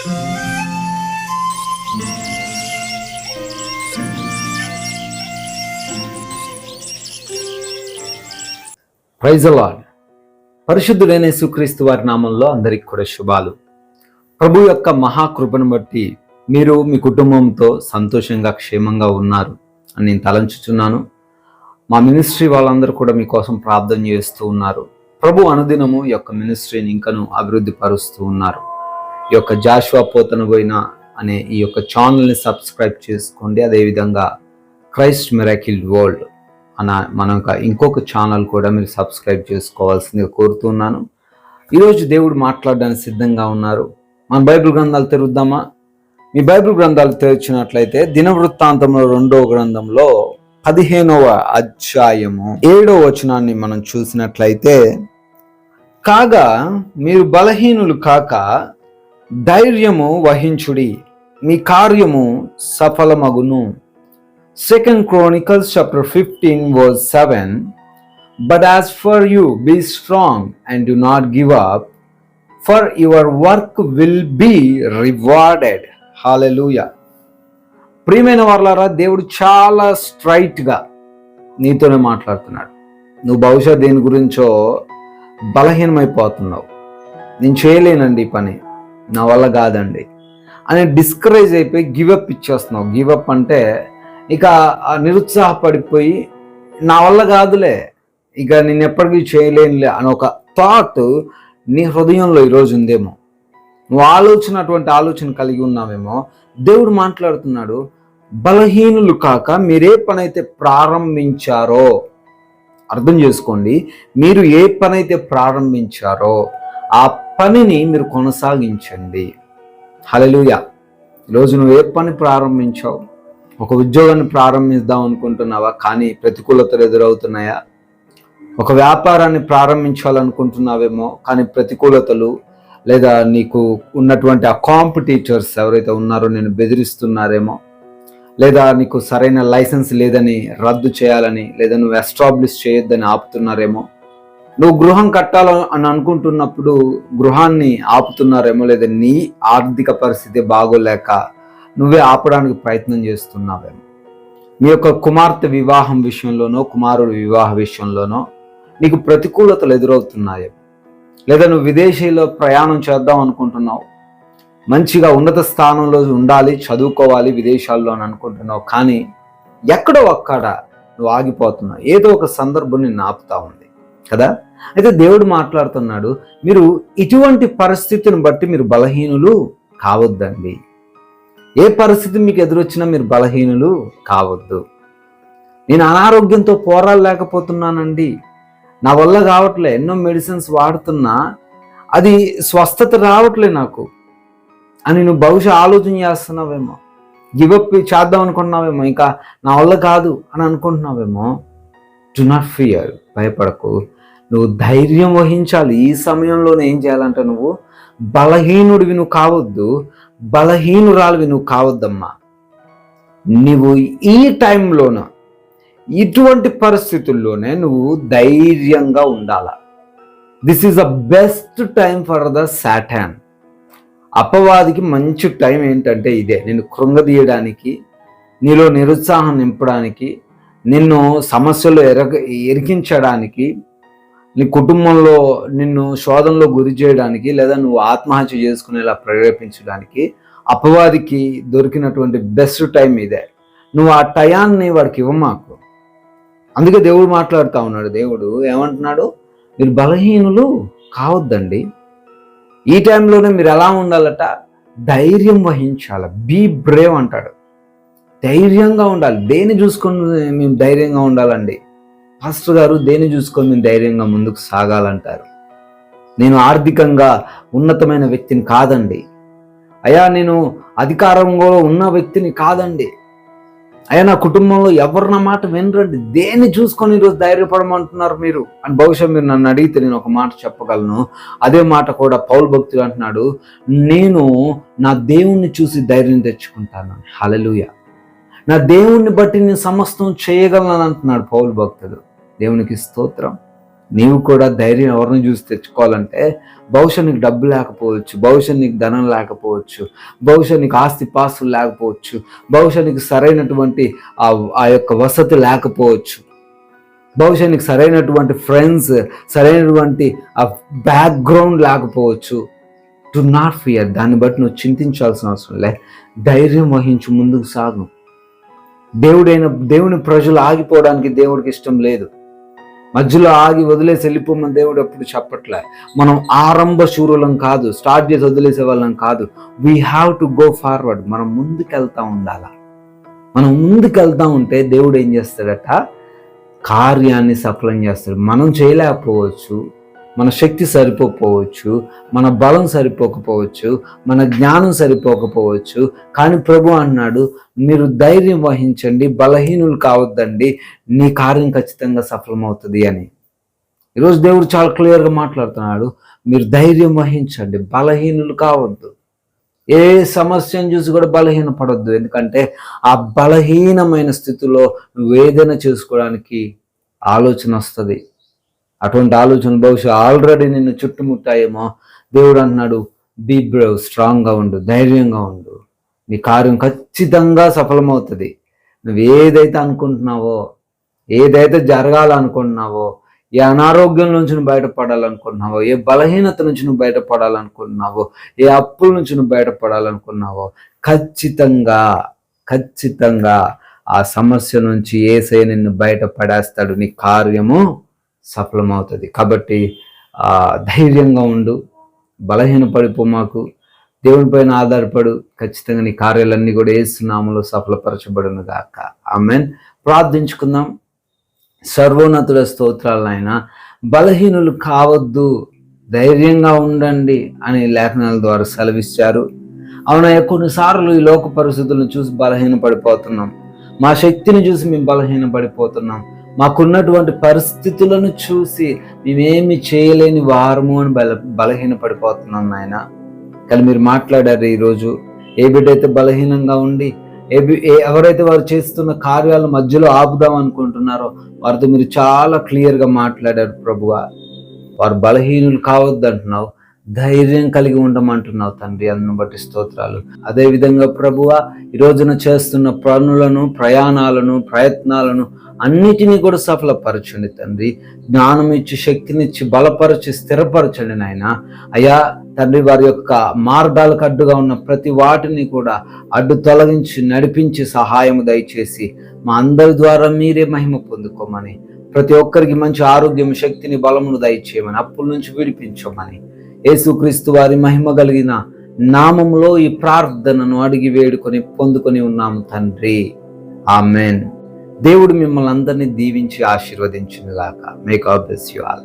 Praise the lord. పరిశుద్ధుడైన యేసుక్రీస్తు వారి నామంలో అందరికి కూడా శుభాలు. ప్రభు యొక్క మహాకృపను బట్టి మీరు మీ కుటుంబంతో సంతోషంగా క్షేమంగా ఉన్నారు అని నేను తలంచుచున్నాను. మా మినిస్ట్రీ వాళ్ళందరూ కూడా మీకోసం ప్రార్థన చేస్తూ ఉన్నారు. ప్రభు అనుదినము ఈ యొక్క మినిస్ట్రీని ఇంకను అభివృద్ధి పరుస్తూ ఉన్నారు. ఈ యొక్క జాషువా పోతనబోయిన అనే ఈ యొక్క ఛానల్ని సబ్స్క్రైబ్ చేసుకోండి. అదేవిధంగా క్రైస్ట్ మిరాకిల్ వరల్డ్ మన ఇంకొక ఛానల్ కూడా మీరు సబ్స్క్రైబ్ చేసుకోవాల్సిందిగా కోరుతున్నాను. ఈరోజు దేవుడు మాట్లాడడానికి సిద్ధంగా ఉన్నారు. మన బైబిల్ గ్రంథాలు తెరుద్దామా? మీ బైబిల్ గ్రంథాలు తెరిచినట్లయితే దినవృత్తాంతంలో 2వ గ్రంథంలో 15వ అధ్యాయము 7వ వచనాన్ని మనం చూసినట్లయితే, కాగా మీరు బలహీనులు కాక ధైర్యము వహించుడి, మీ కార్యము సఫలమగును. 2 Chronicles chapter 15 verse 7, but as for you, be strong and do not give up, for your work will be rewarded. Hallelujah. ప్రియమైన వారలారా, దేవుడు చాలా స్ట్రైట్గా నీతోనే మాట్లాడుతున్నాడు. నువ్వు బహుశా దేని గురించో బలహీనమైపోతున్నావు. నేను చేయలేనండి ఈ పని, నా వల్ల కాదండి అని డిస్కరేజ్ అయిపోయి గివప్ ఇచ్చేస్తున్నావు. గివప్ అంటే ఇక నిరుత్సాహపడిపోయి నా వల్ల కాదులే, ఇక నేను ఎప్పటికీ చేయలేనులే అని ఒక థాట్ నీ హృదయంలో ఈరోజు ఉందేమో. నువ్వు అటువంటి ఆలోచన కలిగి ఉన్నావేమో. దేవుడు మాట్లాడుతున్నాడు, బలహీనులు కాక మీరే పనైతే ప్రారంభించారో, అర్థం చేసుకోండి, మీరు ఏ పనైతే ప్రారంభించారో ఆ పనిని మీరు కొనసాగించండి. హల్లెలూయా. ఈరోజు నువ్వు ఏ పని ప్రారంభించావు? ఒక ఉద్యోగాన్ని ప్రారంభిద్దాం అనుకుంటున్నావా, కానీ ప్రతికూలతలు ఎదురవుతున్నాయా? ఒక వ్యాపారాన్ని ప్రారంభించాలనుకుంటున్నావేమో, కానీ ప్రతికూలతలు లేదా నీకు ఉన్నటువంటి ఆ కాంపిటీటర్స్ ఎవరైతే ఉన్నారో నేను బెదిరిస్తున్నారేమో, లేదా నీకు సరైన లైసెన్స్ లేదని రద్దు చేయాలని, లేదా నువ్వు ఎస్టాబ్లిష్ చేయొద్దని ఆపుతున్నారేమో. నువ్వు గృహం కట్టాలని అనుకుంటున్నప్పుడు గృహాన్ని ఆపుతున్నారేమో, లేదా నీ ఆర్థిక పరిస్థితి బాగోలేక నువ్వే ఆపడానికి ప్రయత్నం చేస్తున్నావేమో. మీ యొక్క కుమార్తె వివాహం విషయంలోనో కుమారుడి వివాహ విషయంలోనో నీకు ప్రతికూలతలు ఎదురవుతున్నాయేమో. లేదా నువ్వు విదేశీలో ప్రయాణం చేద్దాం అనుకుంటున్నావు, మంచిగా ఉన్నత స్థానంలో ఉండాలి, చదువుకోవాలి విదేశాల్లో అని అనుకుంటున్నావు, కానీ ఎక్కడో అక్కడ నువ్వు ఆగిపోతున్నావు. ఏదో ఒక సందర్భం నిన్ను ఆపుతా ఉంది కదా. అయితే దేవుడు మాట్లాడుతున్నాడు, మీరు ఇటువంటి పరిస్థితిని బట్టి మీరు బలహీనులు కావద్దండి. ఏ పరిస్థితి మీకు ఎదురొచ్చినా మీరు బలహీనులు కావద్దు. నేను అనారోగ్యంతో పోరాడలేకపోతున్నానండి, నా వల్ల కావట్లే, ఎన్నో మెడిసిన్స్ వాడుతున్నా అది స్వస్థత రావట్లే నాకు అని నువ్వు బహుశా ఆలోచన చేస్తున్నావేమో. గివప్ చేద్దాం అనుకుంటున్నావేమో, ఇంకా నా వల్ల కాదు అని అనుకుంటున్నావేమో. డు నాట్ ఫియర్, భయపడకు. నువ్వు ధైర్యం వహించాలి. ఈ సమయంలోనే ఏం చేయాలంటే, నువ్వు బలహీనుడివి నువ్వు కావద్దు, బలహీనురాలివి నువ్వు కావద్దమ్మా. నువ్వు ఈ టైంలోన ఇటువంటి పరిస్థితుల్లోనే నువ్వు ధైర్యంగా ఉండాల. This is the best time for the Satan. అపవాదికి మంచి టైం ఏంటంటే ఇదే, నిన్ను కృంగదీయడానికి, నీలో నిరుత్సాహం నింపడానికి, నిన్ను సమస్యలు ఇరికించడానికి, నీ కుటుంబంలో నిన్ను శోధనలో గురి చేయడానికి, లేదా నువ్వు ఆత్మహత్య చేసుకునేలా ప్రేరేపించడానికి అపవాదికి దొరికినటువంటి బెస్ట్ టైం ఇదే. నువ్వు ఆ టయాన్ని వాడికి ఇవ్వమాకు. అందుకే దేవుడు మాట్లాడుతూ ఉన్నాడు. దేవుడు ఏమంటున్నాడు? మీరు బలహీనులు కావద్దండి. ఈ టైంలోనే మీరు ఎలా ఉండాలట? ధైర్యం వహించాలి. బీ బ్రేవ్ అంటాడు. ధైర్యంగా ఉండాలి. దేన్ని చూసుకొని మేము ధైర్యంగా ఉండాలండి? పాస్టర్ గారు, దేన్ని చూసుకొని మేము ధైర్యంగా ముందుకు సాగాలంటారు? నేను ఆర్థికంగా ఉన్నతమైన వ్యక్తిని కాదండి అయ్యా, నేను అధికారంలో ఉన్న వ్యక్తిని కాదండి అయ్యా, నా కుటుంబంలో ఎవరు నా మాట వినరండి. దేన్ని చూసుకొని ఈరోజు ధైర్యపడమంటున్నారు మీరు అని బహుశా మీరు నన్ను అడిగితే నేను ఒక మాట చెప్పగలను. అదే మాట కూడా పౌలు భక్తుడు అంటున్నాడు, నేను నా దేవుణ్ణి చూసి ధైర్యం తెచ్చుకుంటాను. హల్లెలూయా. నా దేవుణ్ణి బట్టి నేను సమస్తం చేయగలను అంటున్నాడు పౌలు భక్తుడు. దేవునికి స్తోత్రం. నీవు కూడా ధైర్యం ఎవరిని చూసి తెచ్చుకోవాలంటే, బహుశా నీకు డబ్బు లేకపోవచ్చు, బహుశా నీకు ధనం లేకపోవచ్చు, బహుశా నీకు ఆస్తి పాస్తులు లేకపోవచ్చు, బహుశా నీకు సరైనటువంటి ఆ యొక్క వసతి లేకపోవచ్చు, బహుశా నీకు సరైనటువంటి ఫ్రెండ్స్, సరైనటువంటి ఆ బ్యాక్గ్రౌండ్ లేకపోవచ్చు. Do not fear. దాన్ని బట్టి నువ్వు చింతించాల్సిన అవసరం లే. ధైర్యం వహించి ముందుకు సాగు. దేవుని ప్రజలు ఆగిపోవడానికి దేవుడికి ఇష్టం లేదు. మధ్యలో ఆగి వదిలేసి వెళ్ళిపోమని దేవుడు ఎప్పుడు చెప్పట్లే. మనం ఆరంభ శూరులం కాదు, స్టార్ట్ చేసి వదిలేసే వాళ్ళం కాదు. We have to go forward. మనం ముందుకెళ్తా ఉండాల. మనం ముందుకెళ్తా ఉంటే దేవుడు ఏం చేస్తాడట, కార్యాన్ని సఫలం చేస్తాడు. మనం చేయలేకపోవచ్చు, మన శక్తి సరిపోకపోవచ్చు, మన బలం సరిపోకపోవచ్చు, మన జ్ఞానం సరిపోకపోవచ్చు, కానీ ప్రభు అన్నాడు, మీరు ధైర్యం వహించండి, బలహీనులు కావద్దండి, నీ కార్యం ఖచ్చితంగా సఫలమవుతుంది అని. ఈరోజు దేవుడు చాలా క్లియర్గా మాట్లాడుతున్నాడు. మీరు ధైర్యం వహించండి, బలహీనులు కావద్దు. ఏ సమస్యను చూసి కూడా బలహీనపడొద్దు. ఎందుకంటే ఆ బలహీనమైన స్థితిలో నువ్వు ఏదైనా చేసుకోవడానికి ఆలోచన వస్తుంది. అటువంటి ఆలోచన బహుశా ఆల్రెడీ నిన్ను చుట్టుముట్టాయేమో. దేవుడు అన్నాడు, బీ బ్రేవ్, స్ట్రాంగ్గా ఉండు, ధైర్యంగా ఉండు, నీ కార్యం ఖచ్చితంగా సఫలమవుతుంది. నువ్వు ఏదైతే అనుకుంటున్నావో, ఏదైతే జరగాలనుకుంటున్నావో, ఏ అనారోగ్యం నుంచి నువ్వు బయటపడాలనుకుంటున్నావో, ఏ బలహీనత నుంచి నువ్వు బయటపడాలనుకుంటున్నావో, ఏ అప్పుల నుంచి నువ్వు బయటపడాలనుకున్నావో, ఖచ్చితంగా ఆ సమస్య నుంచి యేసయ్య నిన్ను బయటపడేస్తాడు. నీ కార్యము సఫలమవుతుంది. కాబట్టి ధైర్యంగా ఉండు, బలహీన పడిపోమాకు, దేవుని పైన ఆధారపడు. ఖచ్చితంగా నీ కార్యాలన్నీ కూడా యేసు నామములో సఫలపరచబడును గాక. ఆమేన్. ప్రార్థించుకుందాం. సర్వోన్నతుల స్తోత్రాలైనా, బలహీనులు కావద్దు, ధైర్యంగా ఉండండి అని లేఖనాల ద్వారా సెలవిచ్చారు. అవునయ్య, కొన్నిసార్లు ఈ లోక పరిస్థితులను చూసి బలహీన పడిపోతున్నాం. మా శక్తిని చూసి మేము బలహీన పడిపోతున్నాం. మాకున్నటువంటి పరిస్థితులను చూసి మేమేమి చేయలేని వారము అని బలహీన పడిపోతున్నాం నాయన. కానీ మీరు మాట్లాడారు ఈరోజు. ఏ బిడ్డైతే బలహీనంగా ఉండి ఎవరైతే వారు చేస్తున్న కార్యాల మధ్యలో ఆపుదాం అనుకుంటున్నారో వారితో మీరు చాలా క్లియర్గా మాట్లాడారు ప్రభువా. వారు బలహీనులు కావద్దు అంటున్నావు, ధైర్యం కలిగి ఉండమంటున్నావు తండ్రి. అందును బట్టి స్తోత్రాలు. అదేవిధంగా ప్రభువా, ఈ రోజున చేస్తున్న పనులను, ప్రయాణాలను, ప్రయత్నాలను అన్నిటినీ కూడా సఫలపరచండి తండ్రి. జ్ఞానం ఇచ్చి, శక్తినిచ్చి, బలపరచి, స్థిరపరచండి నాయన. అయ్యా తండ్రి, వారి యొక్క మార్గాలకు అడ్డుగా ఉన్న ప్రతి వాటిని కూడా అడ్డు తొలగించి నడిపించి సహాయం దయచేసి మా అందరి ద్వారా మీరే మహిమ పొందుకోమని, ప్రతి ఒక్కరికి మంచి ఆరోగ్యం, శక్తిని, బలమును దయచేయమని, అప్పుల నుంచి విడిపించమని యేసుక్రీస్తు వారి మహిమ కలిగిన నామములో ఈ ప్రార్థనను అడిగి వేడుకొని పొందుకొని ఉన్నాము తండ్రి. ఆమెన్. దేవుడు మిమ్మల్ని అందరినీ దీవించి ఆశీర్వదించును గాక. May God bless you all.